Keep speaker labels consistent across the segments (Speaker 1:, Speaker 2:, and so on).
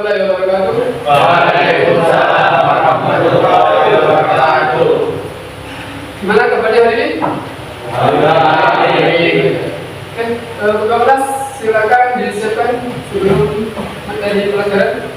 Speaker 1: warahmatullahi wabarakatuh.
Speaker 2: Waalaikumsalam warahmatullahi wabarakatuh.
Speaker 1: Gimana kabarnya hari ini?
Speaker 2: Alhamdulillah.
Speaker 1: Oke, kelas silakan disiapkan sebelum materi pelajaran.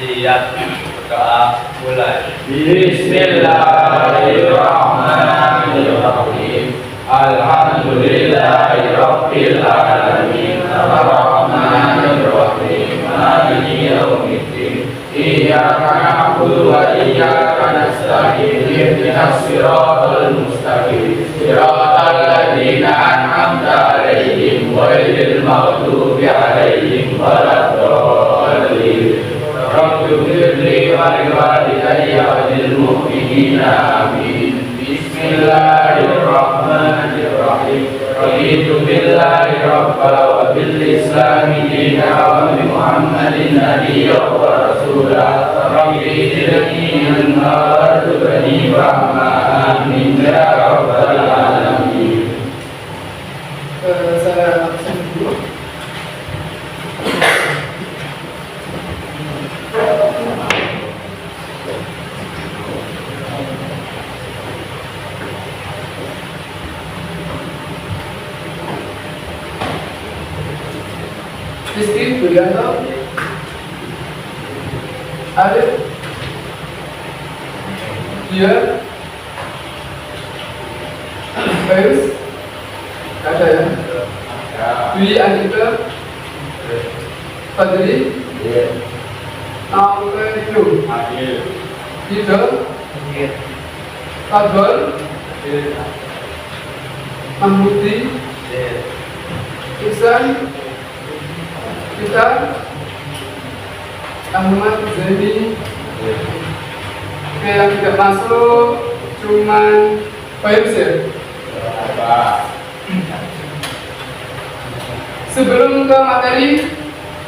Speaker 2: Siap. Berdoa mulai. Bismillahirrahmanirrahim. Alhamdulillahirabbil alamin. Arrahmanirrahim. Maliki yaumiddin. Iyyaka na'budu wa iyyaka nasta'in. Ihdinas siratal mustaqim. Siratal ladzina an'amta 'alaihim ghairil maghdubi 'alaihim waladdallin. Rabbighfirli wa liwalidayya wa lil mu'minina amin. Bismillahirrahmanirrahim. Raditu billahi rabban wa bil islami dinan wa bi Muhammadin nabiyyan wa rasulan. Rabbi zidni ilma warzuqni fahma. Amin ya rabbal alamin.
Speaker 1: Saya absen dulu. Rizky Budianto, Arif, dia, Bagus, ada ya? Dwi Andika, Fadli, Aurelio, Hido, Fadol, Mahmudi, Iksan, kita Ahmad Zaini. Oke, yang tidak masuk cuman Bayus ya. Sebelum ke materi,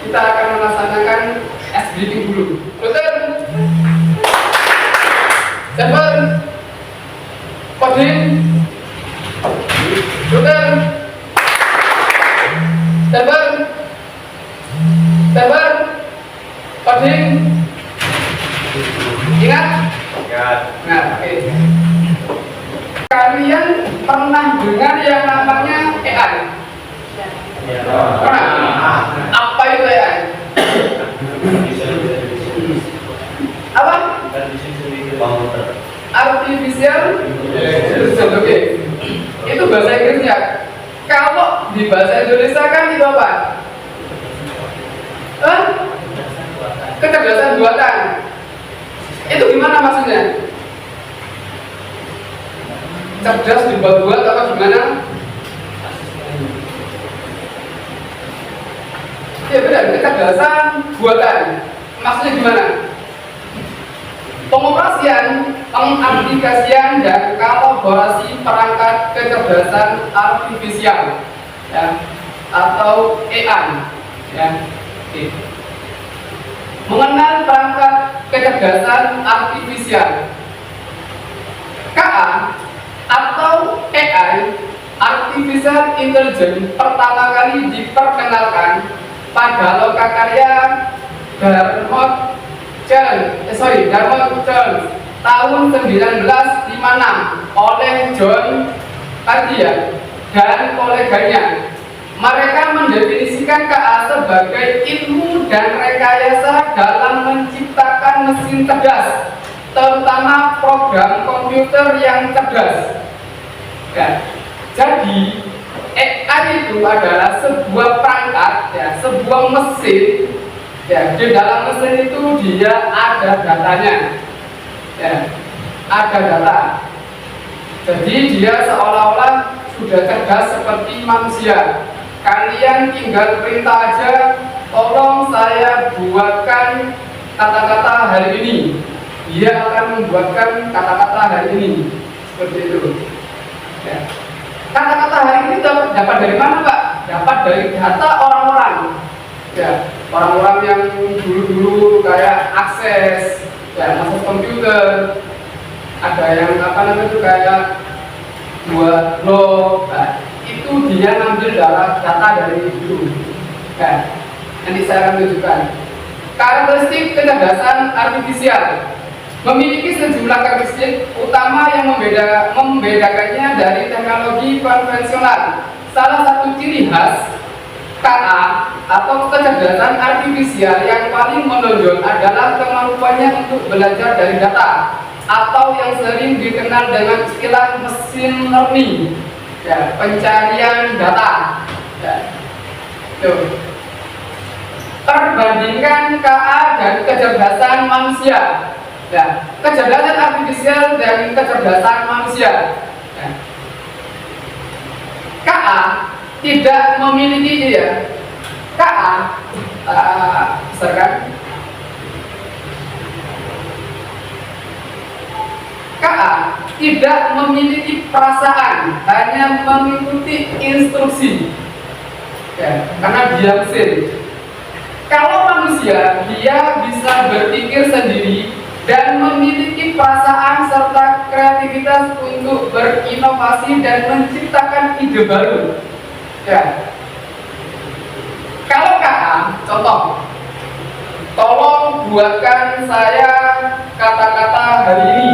Speaker 1: kita akan melaksanakan ice breathing dulu. Dokter, Stephen, Kodin, Dokter, Stephen, Kodin, ingat? Nah, oke. Kalian pernah dengar yang namanya AI? Pernah? Apa itu AI? Apa? Artificial Intelligence. Oke. Itu bahasa Inggrisnya. Kalau di bahasa Indonesia kan itu apa? Kecerdasan buatan. Itu gimana maksudnya? Cerdas dibuat-buat atau gimana? Ya benar, kecerdasan buatan. Maksudnya gimana? Pengoperasian, pengaplikasian dan kolaborasi perangkat kecerdasan artifisial, ya, atau AI, ya. Oke. Mengenal perangkat kecerdasan artifisial, KA atau AI, Artificial Intelligence, pertama kali diperkenalkan pada lokakarya Dartmouth Jones tahun 1956 oleh John Cardian dan koleganya. Mereka mendefinisikan KA sebagai ilmu dan rekayasa dalam menciptakan mesin cerdas, terutama program komputer yang cerdas. Ya. Jadi AI itu adalah sebuah perangkat, ya, sebuah mesin. Ya, di dalam mesin itu dia ada datanya, ya, ada data. Jadi dia seolah-olah sudah cerdas seperti manusia. Kalian tinggal perintah aja, tolong saya buatkan kata-kata hari ini. Dia akan membuatkan kata-kata hari ini. Seperti itu. Ya. Kata-kata hari ini dapat dari mana, Pak? Dapat dari data orang-orang. Ya, orang-orang yang dulu-dulu kayak akses, ya, akses komputer. Ada yang apa namanya itu kayak buat blog. Nah, itu dia ngambil data dari itu. Ya, nanti saya akan tunjukkan. Karakteristik kecerdasan artifisial memiliki sejumlah karakteristik utama yang membedakannya dari teknologi konvensional. Salah satu ciri khas KA atau kecerdasan artifisial yang paling menonjol adalah kemampuannya untuk belajar dari data atau yang sering dikenal dengan istilah machine learning, ya, pencarian data. Ya. Tuh. Perbandingkan KA dan kecerdasan manusia. Ya, kecerdasan artifisial dan kecerdasan manusia. Ya. KA tidak memiliki ya. KA misalkan KA tidak memiliki perasaan, hanya mengikuti instruksi. Ya, karena dia mesin. Kalau manusia, dia bisa berpikir sendiri dan memiliki perasaan serta kreativitas untuk berinovasi dan menciptakan ide baru. Ya. Kalau KA, contoh, tolong buatkan saya kata-kata hari ini.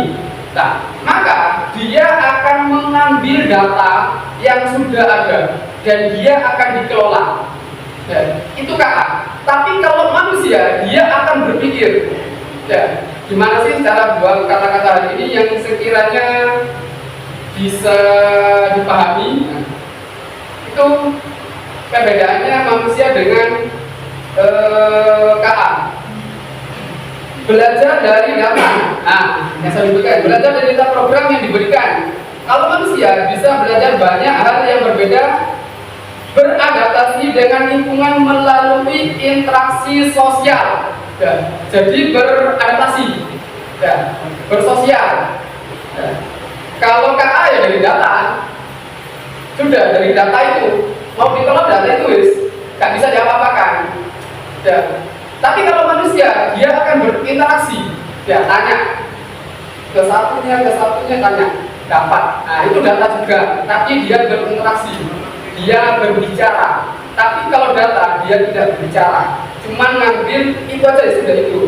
Speaker 1: Nah, maka dia akan mengambil data yang sudah ada dan dia akan dikelola. Ya, itu KA. Tapi kalau manusia, dia akan berpikir, ya, gimana sih cara buat kata-kata hari ini yang sekiranya bisa dipahami. Nah, itu perbedaannya manusia dengan KA. Belajar dari data. Nah, yang saya sebutkan, belajar dari data program yang diberikan. Kalau manusia bisa belajar banyak hal yang berbeda, beradaptasi dengan lingkungan melalui interaksi sosial. Ya, jadi beradaptasi, ya, bersosial. Ya. Kalau KA ya dari data, sudah dari data itu mau dikelola data itu nggak bisa diapa-apakan. Ya. Tapi kalau manusia, dia akan berinteraksi, ya, tanya ke satunya tanya, dapat. Nah, itu data juga, tapi dia berinteraksi, dia berbicara. Tapi kalau data, dia tidak berbicara, cuma ngambil itu aja, sudah itu.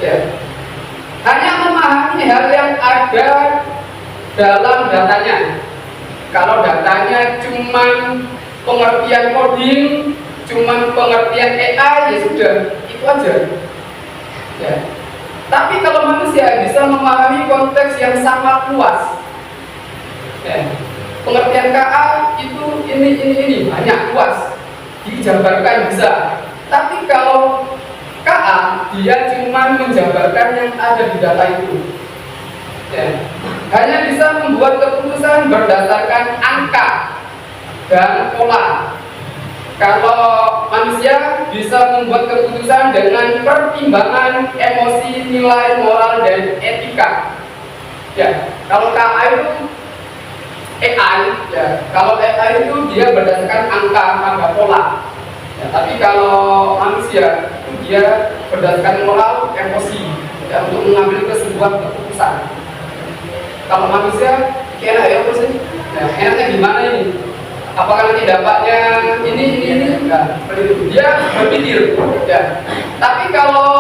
Speaker 1: Ya. Hanya memahami hal yang ada dalam datanya. Kalau datanya cuma pengertian coding, cuma pengertian AI, ya sudah, itu aja. Ya. Tapi kalau manusia bisa memahami konteks yang sangat luas, ya. Pengertian KA itu ini banyak, luas, dijabarkan bisa. Tapi kalau KA, dia cuma menjabarkan yang ada di data itu. Ya. Hanya bisa membuat keputusan berdasarkan angka dan pola. Kalau manusia bisa membuat keputusan dengan pertimbangan emosi, nilai moral, dan etika. Ya, kalau KA itu AI, ya, kalau AI itu dia berdasarkan angka pola. Ya, tapi kalau manusia itu dia berdasarkan moral, emosi, ya, untuk mengambil sebuah keputusan. Kalau manusia, enak ya apa sih? Ya, enaknya gimana ini? Apakah nanti dapatnya ini? Nah, dia berpikir, ya. Tapi kalau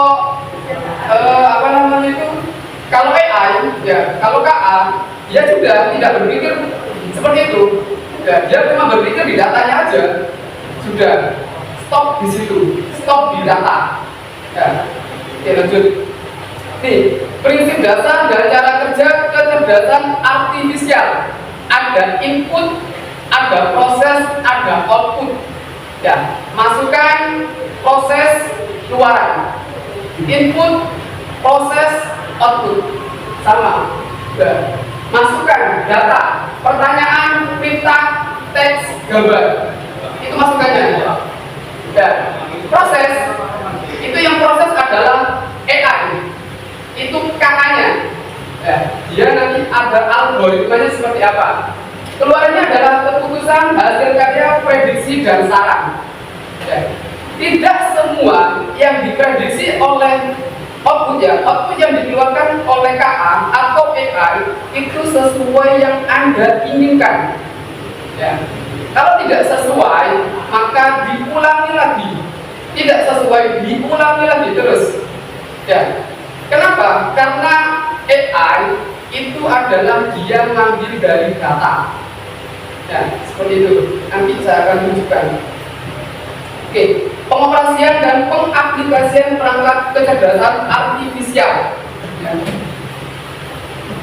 Speaker 1: kalau AI, ya, kalau KA, dia juga tidak berpikir seperti itu. Ya, dia cuma berpikir di datanya aja. Sudah, stop di situ, stop di data. Ya, oke, lanjut. Nih, prinsip dasar dari cara kerja kecerdasan artifisial. Ada input, ada proses, ada output. Ya, masukkan, proses, keluaran. Input, proses, output. Sama. Ya. Masukkan data, pertanyaan, perintah, teks, gambar. Itu masukannya. Ya. Proses, itu yang proses adalah AI. Itu KA-nya. Ya. Dia nanti ada algoritmanya seperti apa. Keluarnya adalah keputusan, hasil karya, prediksi, dan saran. Ya. Tidak semua yang diprediksi oleh output yang dikeluarkan oleh KA atau AI itu sesuai yang Anda inginkan. Ya. Kalau tidak sesuai, maka diulangi lagi. Tidak sesuai, diulangi lagi terus. Ya. Kenapa? Karena AI itu adalah dia mengambil dari data. Ya, seperti itu. Nanti saya akan tunjukkan. Oke, pengoperasian dan pengaplikasian perangkat kecerdasan artifisial. Ya.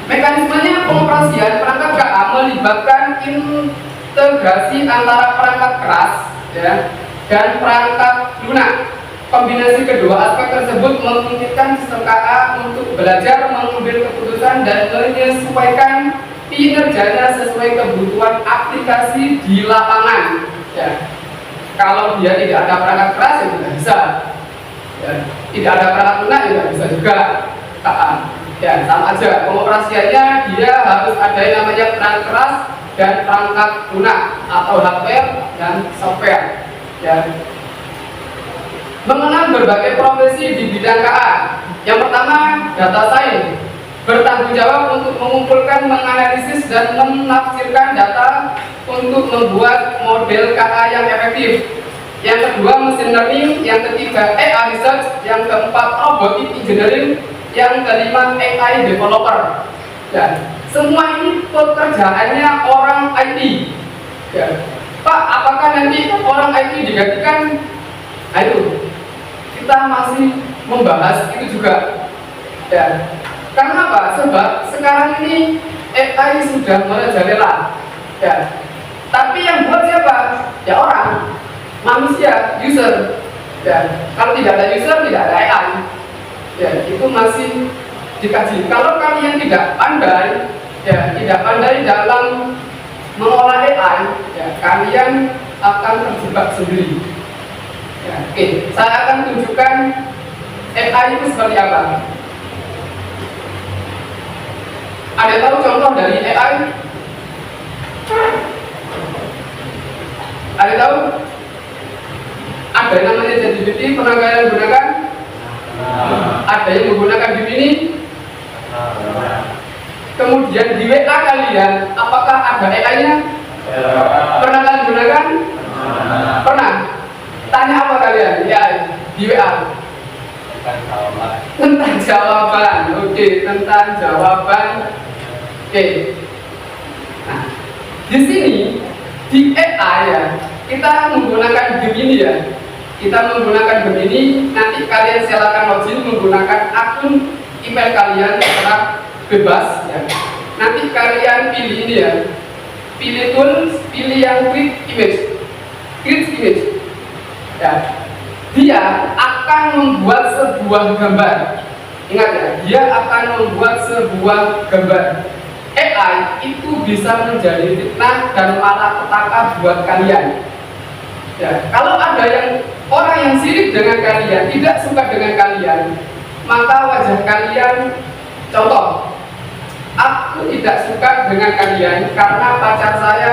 Speaker 1: Mekanismenya pengoperasian perangkat KA melibatkan integrasi antara perangkat keras, ya, dan perangkat lunak. Kombinasi kedua aspek tersebut memungkinkan sistem KA untuk belajar, mengambil keputusan, dan menyesuaikan kinerjanya sesuai kebutuhan aplikasi di lapangan. Ya. Kalau dia tidak ada perangkat keras, ya tidak bisa. Ya. Tidak ada perangkat lunak, ya tidak bisa juga KA. Ya, sama aja. Pengoperasiannya dia harus ada yang namanya perangkat keras dan perangkat lunak atau hardware dan software. Ya. Mengenal berbagai profesi di bidang KA. Yang pertama, data science, bertanggung jawab untuk mengumpulkan, menganalisis, dan menafsirkan data untuk membuat model KA yang efektif. Yang kedua, mesin learning. Yang ketiga, AI research. Yang keempat, robotic engineering. Yang kelima, AI developer. Ya, semua ini pekerjaannya orang IT. Ya. Pak, apakah nanti orang IT digantikan? Nah, itu kita masih membahas itu juga. Ya. Karena apa? Sebab sekarang ini AI sudah merajalela. Ya. Tapi yang buat siapa? Ya orang, manusia, user. Ya. Kalau tidak ada user, tidak ada AI. Ya, itu masih dikaji. Kalau kalian tidak pandai, ya, tidak pandai dalam mengolah AI, ya, kalian akan terjebak sendiri. Ya, oke, saya akan tunjukkan AI itu seperti apa. Ada tahu contoh dari AI? Ada tahu? Ada yang namanya ChatGPT, pernah kalian gunakan? Ada yang menggunakan Gemini? Kemudian di WA kalian, apakah ada AI-nya? Pernah kalian gunakan? Pernah? Tanya apa kalian di WA? Tentang jawaban. Oke, tentang jawaban. Oke. Nah, di sini di AI ya, kita menggunakan Gemini ya. Kita menggunakan Gemini, nanti kalian silakan login menggunakan akun email kalian secara bebas ya. Nanti kalian pilih ini ya, pilih tools, pilih yang create image ya. Dia akan membuat sebuah gambar. Ingat ya, dia akan membuat sebuah gambar. AI itu bisa menjadi fitnah dan malapetaka buat kalian. Ya, kalau ada orang yang sirik dengan kalian, tidak suka dengan kalian, maka wajah kalian, contoh, aku tidak suka dengan kalian karena pacar saya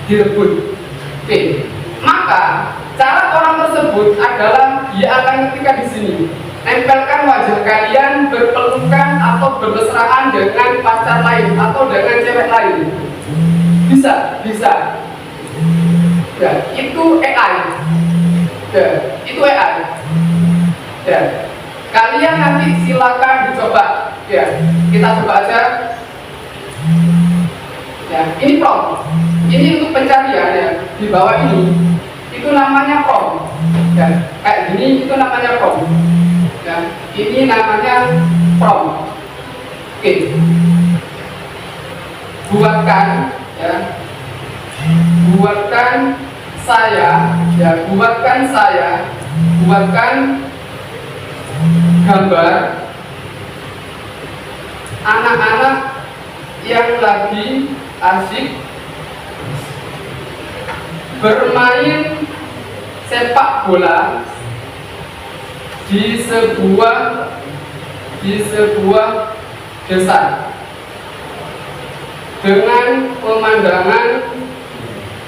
Speaker 1: direbut. Oke, maka cara orang tersebut adalah dia akan ketika di sini nempelkan wajah kalian berpelukan atau bermesraan dengan pacar lain atau dengan cewek lain. Bisa. Ya, itu AI. Ya, itu AI. Ya, kalian nanti silakan dicoba. Ya, kita coba aja. Ya, ini prompt. Ini untuk pencarian ya. Di bawah ini, itu namanya prompt. Ya, kayak gini itu namanya prompt. Ya, ini namanya prompt. Oke. Buatkan gambar anak-anak yang lagi asik bermain sepak bola di sebuah desa dengan pemandangan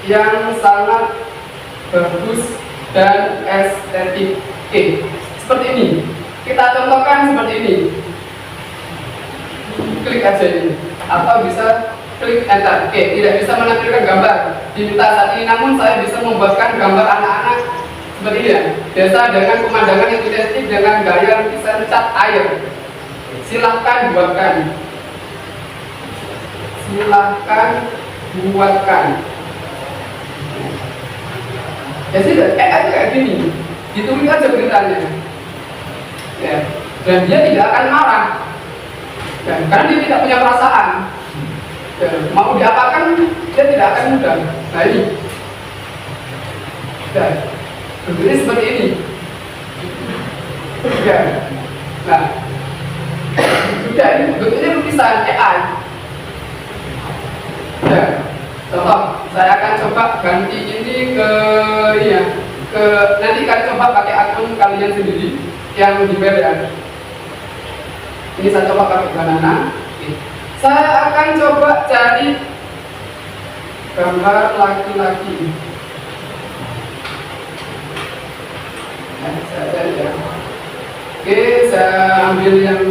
Speaker 1: yang sangat bagus dan estetik. Oke, seperti ini. Kita contohkan seperti ini. Klik aja ini, atau bisa klik enter. Oke, tidak bisa menampilkan gambar diminta saat ini, namun saya bisa membuatkan gambar anak-anak seperti ini ya. Desa dengan pemandangan yang estetik dengan gaya lukisan cat air. Silahkan buatkan. Silahkan buatkan. Ya sudah, kayak gini. Ditulis aja beritanya. Ya. Dan dia tidak akan marah. Ya, karena dia tidak punya perasaan. Ya, mau diapakan dia tidak akan mudah. Nah ini. Ya. Bentuknya seperti ini. Ya. Nah. Sudah ini bentuknya lukisan AI. Ya. Contoh, saya akan coba ganti ini ke ini ya. Nanti kalian coba pakai akun kalian sendiri yang di web ya. Ini saya coba pakai banana. Saya akan coba cari gambar laki-laki. Nah, saya cari ya. Oke, saya ambil yang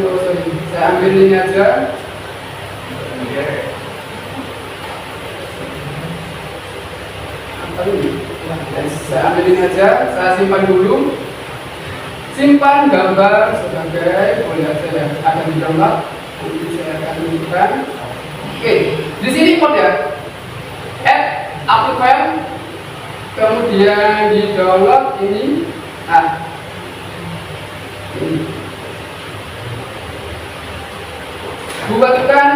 Speaker 1: saya ambil ini aja. Apa ini? Saya ambil ini aja. Saya simpan dulu. Simpan gambar sebagai boleh aja ya. Ada di download. Nanti saya akan tunjukkan. Oke, di sini code ya. Add upload file. Kemudian di download ini. Nah, ini. Buatkan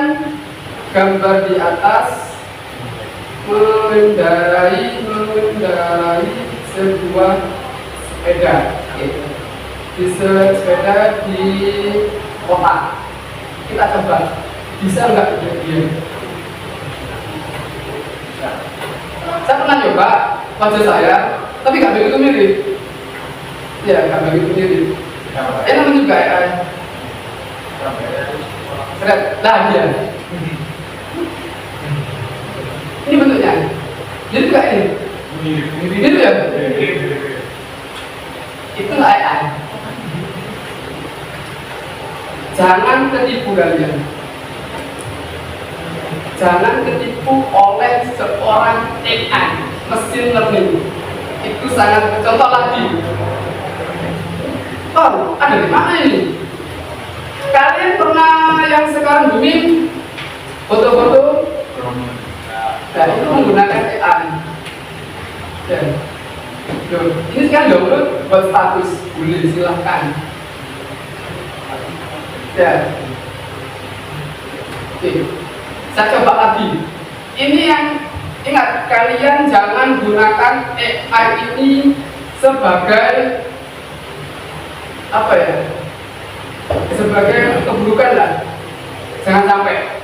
Speaker 1: gambar di atas mengendarai sebuah sepeda. Oke. Di sepeda di kota. Kita coba bisa nggak dia? Saya pernah coba wajah saya, tapi nggak begitu mirip. Ya, nggak begitu mirip. Enak juga ya. Lah dia. Ini bentuknya. Jadi juga ini. Mirip ya. Itu nggak AI. Jangan ketipu kalian. Jangan ketipu oleh seorang AI, mesin learning. Itu sangat contoh lagi. Oh, ada di mana ini? Kalian pernah yang sekarang booming foto-foto? Nah, itu menggunakan AI. Dan, ini sekarang download buat status, boleh silahkan. Ya. Oke. Saya coba lagi. Ini yang ingat, kalian jangan gunakan AI ini sebagai apa ya? Sebagai keburukan lah. Jangan sampai.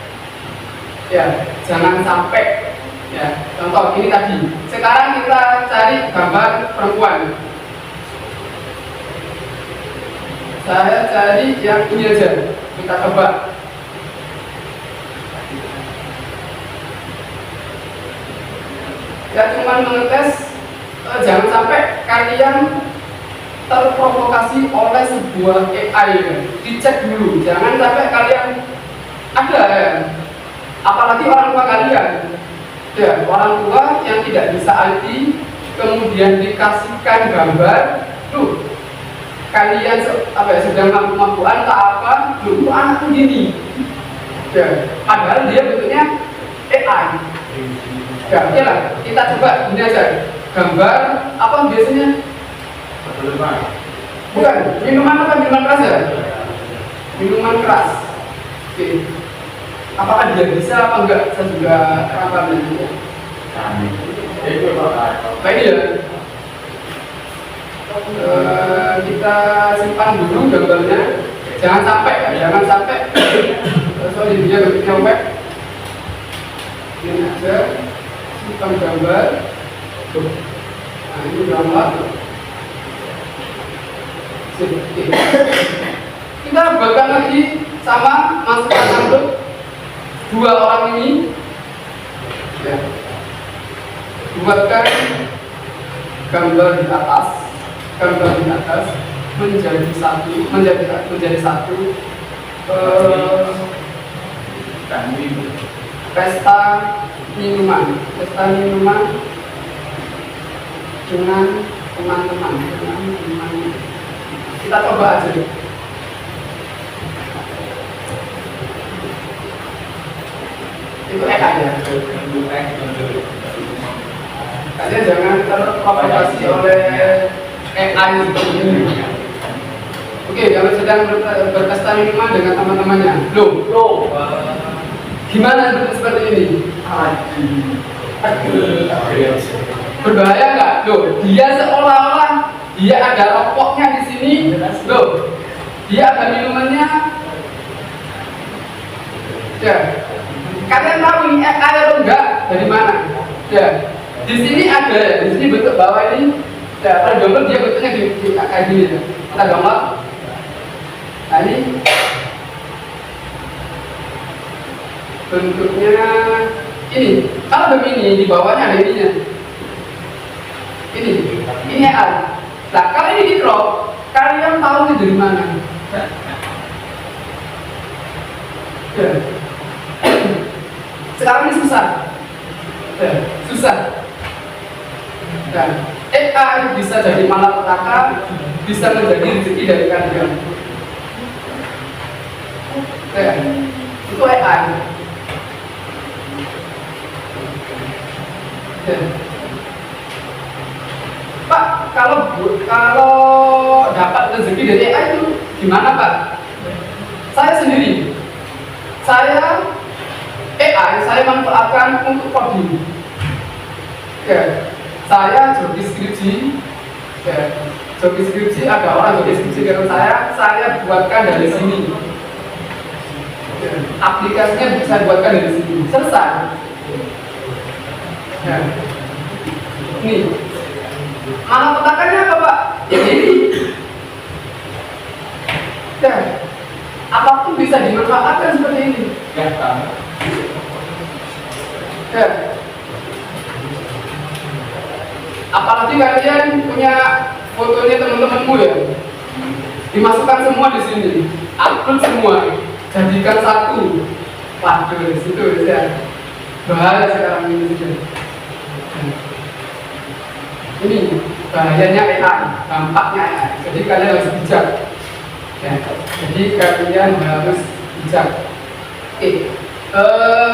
Speaker 1: Ya, jangan sampai. Ya, contoh ini tadi. Sekarang kita cari gambar perempuan. Saya cari yang ini aja, kita coba. Ya cuma mengetes, jangan sampai kalian terprovokasi oleh sebuah AI. Dicek dulu, jangan sampai kalian ada ya. Apalagi orang tua kalian, ya orang tua yang tidak bisa IT, kemudian dikasihkan gambar, tuh. Kalian sedang mampu-mampuan tak apa, dulu anakku gini. Ya, padahal dia bentuknya AI. Ya, lah, kita coba ini aja. Gambar apa biasanya? Bukan, minuman apa? Minuman keras ya? Minuman keras. Oke. Apakah dia bisa apa enggak? Saya juga rapat nanti. Baik ya. Kita simpan dulu gambarnya, jangan sampai sorry dia nyampe ini aja, simpan gambar. Nah ini gambar. Kita buatkan lagi sama, masukkan untuk dua orang ini ya. Buatkan gambar di atas menjadi satu pesta minuman dengan teman-teman. Kita coba aja. Itu AI ya. Kalian jangan terprovokasi oleh AI seperti ini. Oke, kalau sedang berpesta minuman dengan teman-temannya, loh, gimana seperti ini? Berbahaya nggak? Loh, dia seolah-olah dia ada rokoknya di sini, loh, dia ada minumannya. Ya, kalian tahu ini air atau enggak? Dari mana? Ya, di sini ada, di sini bentuk bawah ini. Ya, pada gambar dia bentuknya di kayak gini ya. Kita gambar. Nah ini bentuknya ini. Kalau begini di bawahnya ada ininya. Ini air. Nah kalau ini di crop, kalian tahu ini dari mana? Ya. Sekarang ini susah. Ya, susah. Dan AI bisa jadi malapetaka, bisa menjadi rezeki dari kalian. Ya, itu AI. Ya. Pak, kalau dapat rezeki dari AI itu gimana Pak? Saya sendiri, saya manfaatkan untuk coding. Ya, saya job deskripsi. Ya, job deskripsi ada orang job deskripsi dengan saya buatkan dari sini. Ya, aplikasinya bisa buatkan dari sini. Selesai. Ya. Nih. Mana petakannya apa Pak? Ya ini. Ya. Apapun bisa dimanfaatkan seperti ini. Ya. Apalagi kalian punya fotonya teman-temanmu ya, dimasukkan semua di sini, upload semua, jadikan satu. Waduh, situ ya. Bahaya sekarang ini. Ini bahayanya AI, dampaknya AI. Jadi kalian harus bijak. Ya, jadi kalian harus bijak. Oke,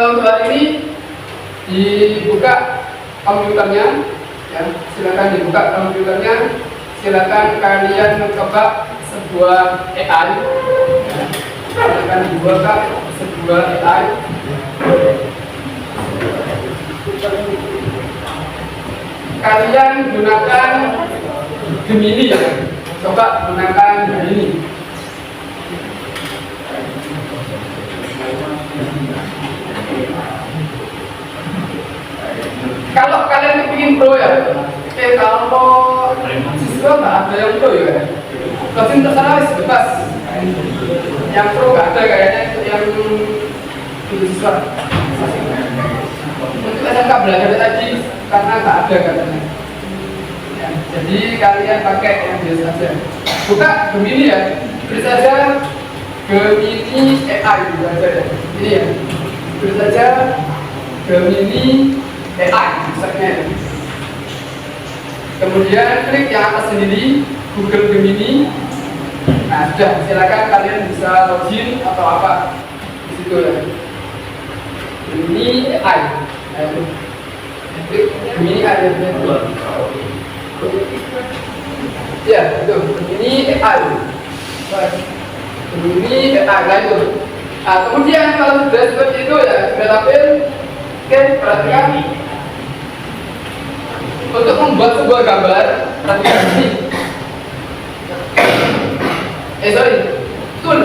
Speaker 1: untuk hari ini dibuka komputernya, ya, silakan dibuka komputernya, silakan kalian mencoba sebuah AI, ya, silakan dibuka sebuah AI. Kalian gunakan Gemini ya, coba gunakan Gemini. Kalau kalian ingin pro ya, kalau siswa nggak ada yang pro ya, tapi terserah bebas. Yang pro nggak ada kayaknya yang siswa. Untuk SMK belajar tadi karena nggak ada katanya. Ya, jadi kalian pakai yang biasa saja. Buka Gemini ya, tulis saja Gemini AI gitu aja ya. Ini ya, tulis saja Gemini AI misalnya. Kemudian klik yang atas sendiri Google Gemini. Nah, sudah, silakan kalian bisa login atau apa di situ ya. Gemini AI. Nah, klik Gemini AI. Ya, itu Gemini AI. Gemini AI lah itu. Nah, kemudian kalau sudah seperti itu ya, sudah tampil. Oke, perhatikan. Untuk membuat sebuah gambar, perhatikan ini. Tool.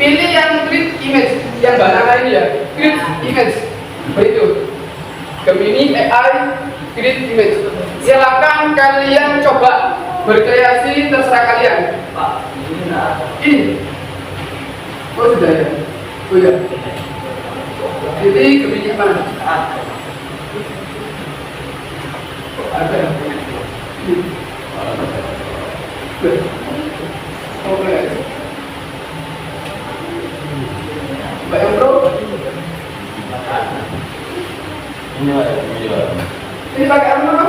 Speaker 1: Pilih yang create image, yang banana ini ya. Create image. Begitu. Gemini AI create image. Silakan kalian coba berkreasi, terserah kalian. Ini. Oh sudah ya. Oh ya. Jadi Gemini mana? Ada. Oke. Bayang bro. Ini pakai apa?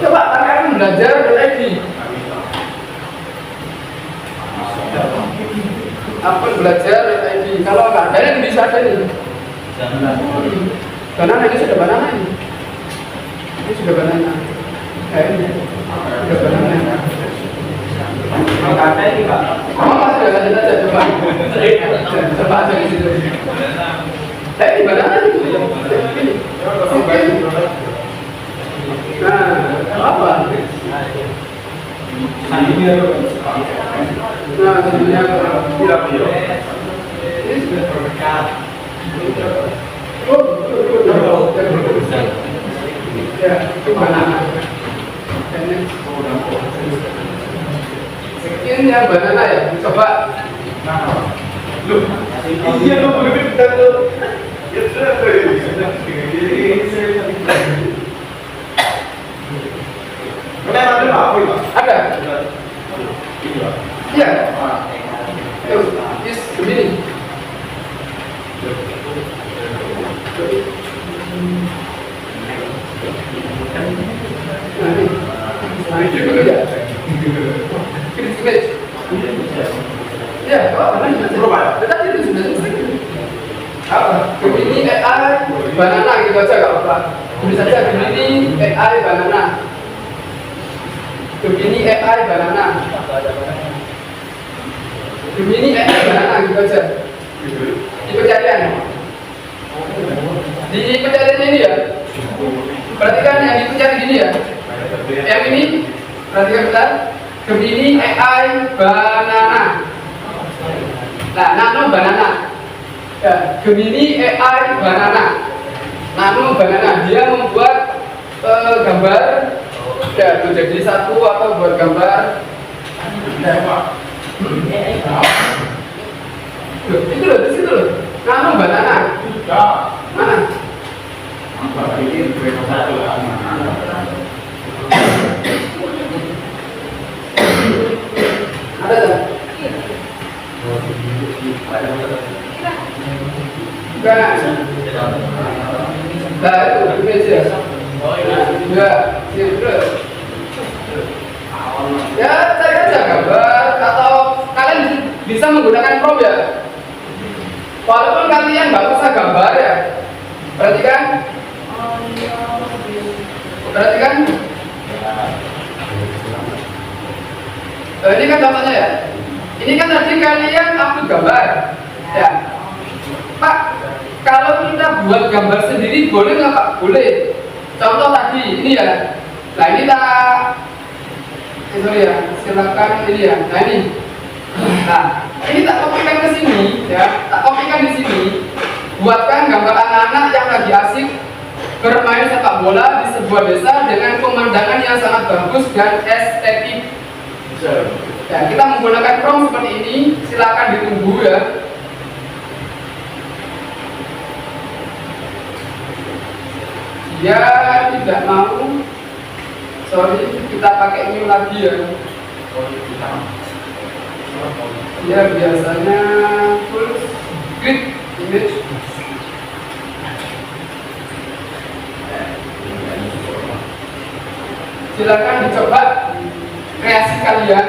Speaker 1: Coba pakai belajar belajar.id. Kalau nggak ada yang bisa ada ini. Banana ini sudah banana ini. Ini sudah banana. Ini sudah banana.
Speaker 2: Kata ini Pak.
Speaker 1: Masih lanjut aja coba. Coba aja di situ. Ini banana itu. Nah, apa? Nah, sebenarnya ini sudah berdekat. Ya, itu banana. Sekian ya banana ya, coba.
Speaker 2: Iya lo boleh kita tuh.
Speaker 1: Ada. Iya. Is begini. Ya, tadi itu sudah selesai. Apa? Gemini AI banana gitu aja nggak apa-apa. Tulis saja Gemini AI banana. Gemini AI banana. Gemini AI banana gitu aja. Di pencarian. Di pencarian ini ya. Perhatikan yang dicari gini ya. Yang ini perhatikan bentar. Gemini AI banana. Nah, nano banana. Ya, Gemini AI banana. Nano banana. Dia membuat gambar ya menjadi satu atau buat gambar. Itu loh, di situ loh. Nano banana. Mana? Ada tak? Bukan. Nah, itu meja. Ya, terus. Ya, cari aja gambar atau kalian bisa menggunakan prompt ya. Walaupun kalian nggak usah gambar ya. Perhatikan. Perhatikan. Ini kan contohnya ya. Ini kan tadi kalian upload gambar. Ya. Pak, kalau kita buat gambar sendiri boleh nggak Pak? Boleh. Contoh tadi ini ya. Nah ini sorry ya, silakan ini ya. Nah ini. Nah ini tak kopikan ke sini ya. Tak kopikan di sini. Buatkan gambar anak-anak yang lagi asik bermain sepak bola di sebuah desa dengan pemandangan yang sangat bagus dan estetik. Ya, kita menggunakan prompt seperti ini. Silakan ditunggu ya. Dia tidak mau. Sorry, kita pakai new lagi ya. Ya biasanya full grid image. Silakan dicoba kreasi kalian.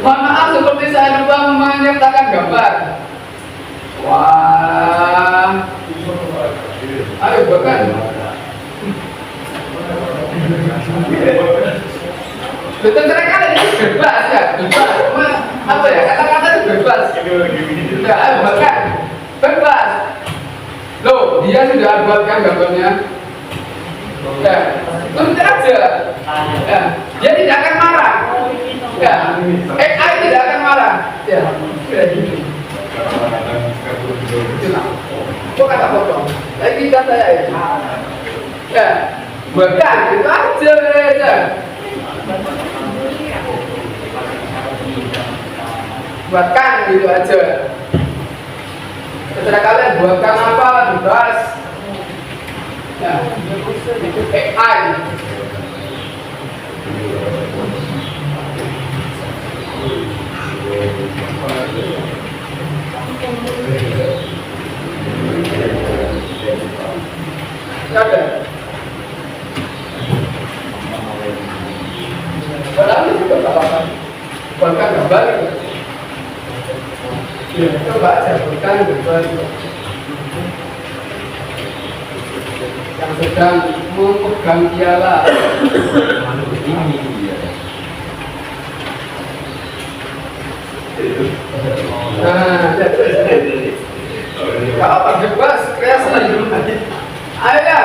Speaker 1: Mohon maaf seperti saya lupa menyertakan gambar. Wah, ayo bahkan. Terserah kalian ini bebas ya, bebas. Apa ya, kata-kata itu bebas. Ya, ayo bahkan bebas. Loh, dia sudah buatkan gambarnya. Ya, tulis aja. Ya, dia tidak akan marah. Ya, AI tidak akan marah. Ya, kayak gini. Kok kata potong? Lagi kata saya. Ya, bahkan itu aja ya. Buatkan gitu aja. Terserah kalian buatkan apa, bebas. Ya, itu AI. Ya, coba sebutkan beberapa yang sedang memegang piala. Nah, kalau Pak Bebas kreasi, ayo ya.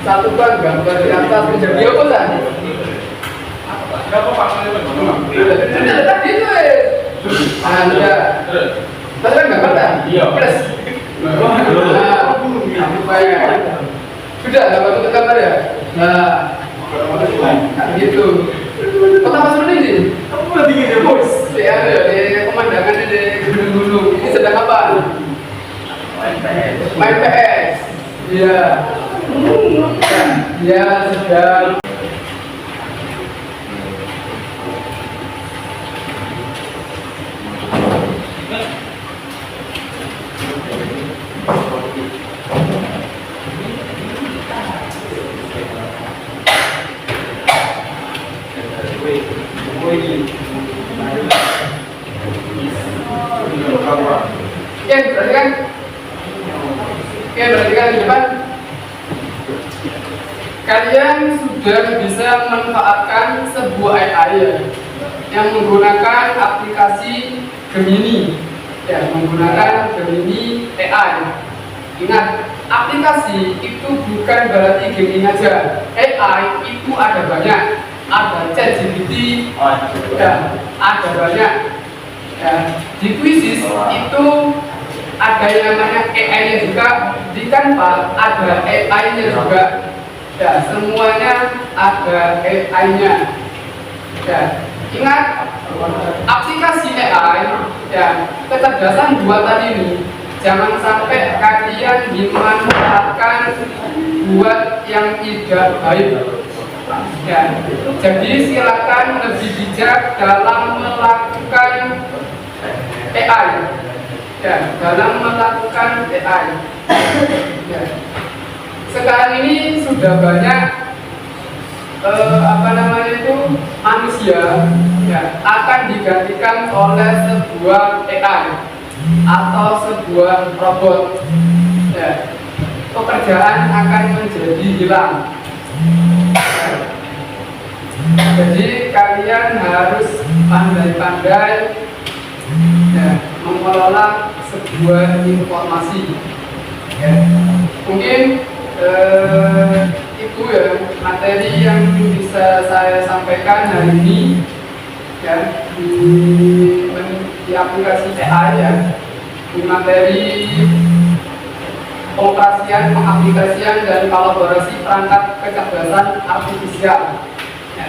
Speaker 1: Satu bang gambar di atas menjadi apa tadi?
Speaker 2: Berapa Pak?
Speaker 1: Tadi itu Anda, tadi kan gambar tadi?
Speaker 2: Iya.
Speaker 1: Plus. Nah, baik. Sudah gambar untuk gambar ya. Nah, gitu. Kota Pasuruan ini?
Speaker 2: Kamu udah tinggi deh,
Speaker 1: Bos, ya ada di pemandangan di gunung-gunung. Ini sedang apa? Main PS. Iya. Ya sedang. Berarti kan di depan kalian sudah bisa memanfaatkan sebuah AI ya, yang menggunakan aplikasi Gemini ya, menggunakan Gemini AI. Ingat, aplikasi itu bukan berarti Gemini aja. AI itu ada banyak, ada ChatGPT ya, ada banyak ya. Di Quizzes itu ada yang namanya AI-nya juga, di Canva ada AI-nya juga. Ya, semuanya ada AI-nya. Ya, ingat aplikasi AI ya, kecerdasan buatan ini jangan sampai kalian dimanfaatkan buat yang tidak baik. Ya, jadi silakan lebih bijak dalam melakukan AI. Ya, dalam melakukan AI. Ya. Sekarang ini sudah banyak manusia ya, akan digantikan oleh sebuah AI atau sebuah robot. Ya. Pekerjaan akan menjadi hilang. Jadi kalian harus pandai-pandai ya, mengelola sebuah informasi. Ya. Mungkin itu ya materi yang bisa saya sampaikan hari ini ya, di aplikasi AI ya, di materi pengoperasian, pengaplikasian dan kolaborasi perangkat kecerdasan artifisial ya.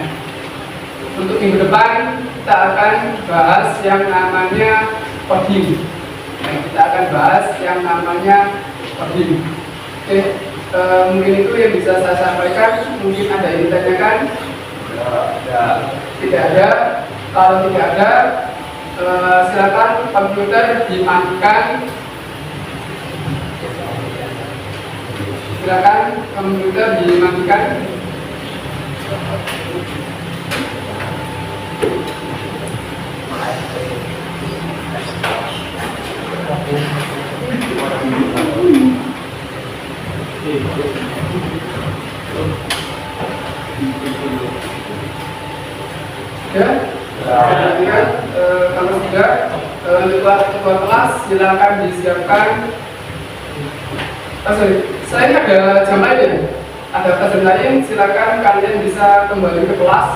Speaker 1: Untuk minggu depan kita akan bahas yang namanya coding ya, kita akan bahas yang namanya coding. Oke, mungkin itu yang bisa saya sampaikan. Mungkin ada yang ditanyakan? Tidak ada. Kalau tidak ada, silakan komputer dimatikan. Silakan komputer dimatikan. Ya, kalau sudah ketua kelas silakan disiapkan. Saya ada jam lain ya, ada pelajaran lain. Silakan kalian bisa kembali ke kelas.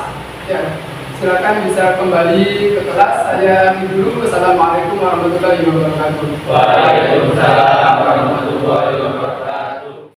Speaker 1: Ya, silakan bisa kembali ke kelas. Saya akhiri dulu. Wassalamualaikum warahmatullahi wabarakatuh.
Speaker 2: Waalaikumsalam warahmatullahi wabarakatuh.